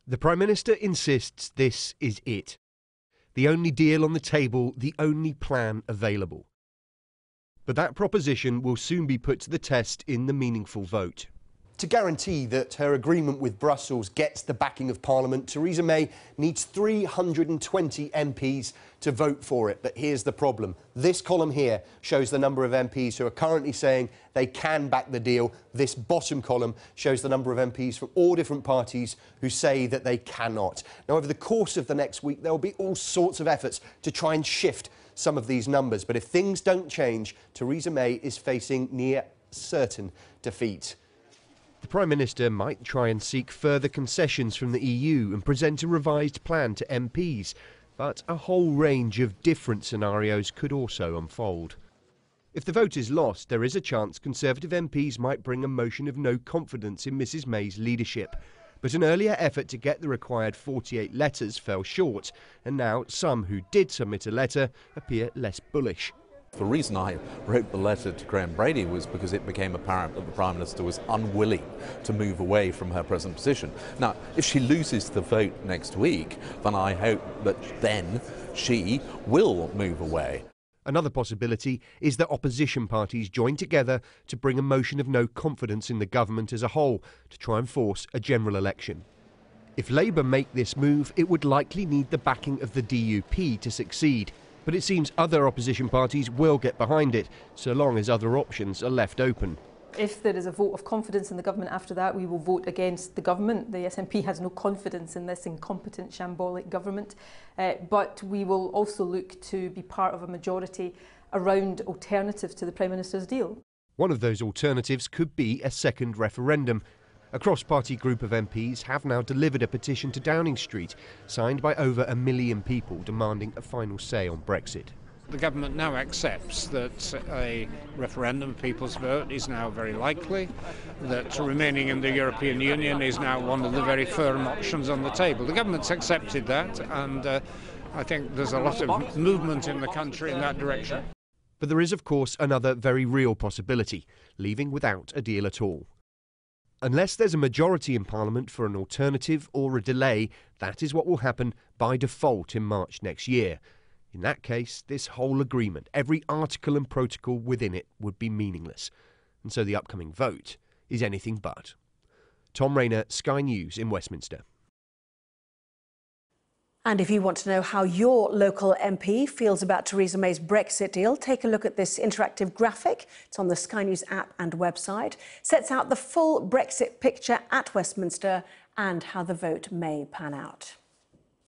The Prime Minister insists this is it. The only deal on the table, the only plan available. But that proposition will soon be put to the test in the meaningful vote. To guarantee that her agreement with Brussels gets the backing of Parliament, Theresa May needs 320 MPs to vote for it. But here's the problem. This column here shows the number of MPs who are currently saying they can back the deal. This bottom column shows the number of MPs from all different parties who say that they cannot. Now, over the course of the next week, there will be all sorts of efforts to try and shift some of these numbers. But if things don't change, Theresa May is facing near certain defeat. The Prime Minister might try and seek further concessions from the EU and present a revised plan to MPs, but a whole range of different scenarios could also unfold. If the vote is lost, there is a chance Conservative MPs might bring a motion of no confidence in Mrs May's leadership. But an earlier effort to get the required 48 letters fell short, and now some who did submit a letter appear less bullish. The reason I wrote the letter to Graham Brady was because it became apparent that the Prime Minister was unwilling to move away from her present position. Now, if she loses the vote next week, then I hope that then she will move away. Another possibility is that opposition parties join together to bring a motion of no confidence in the government as a whole to try and force a general election. If Labour make this move, it would likely need the backing of the DUP to succeed. But it seems other opposition parties will get behind it, so long as other options are left open. If there is a vote of confidence in the government after that, we will vote against the government. The SNP has no confidence in this incompetent, shambolic government. But we will also look to be part of a majority around alternatives to the Prime Minister's deal. One of those alternatives could be a second referendum. A cross-party group of MPs have now delivered a petition to Downing Street, signed by over 1 million people demanding a final say on Brexit. The government now accepts that a referendum, people's vote, is now very likely, that remaining in the European Union is now one of the very firm options on the table. The government's accepted that, and I think there's a lot of movement in the country in that direction. But there is, of course, another very real possibility, leaving without a deal at all. Unless there's a majority in Parliament for an alternative or a delay, that is what will happen by default in March next year. In that case, this whole agreement, every article and protocol within it, would be meaningless. And so the upcoming vote is anything but. Tom Rayner, Sky News in Westminster. And if you want to know how your local MP feels about Theresa May's Brexit deal, take a look at this interactive graphic. It's on the Sky News app and website. It sets out the full Brexit picture at Westminster and how the vote may pan out.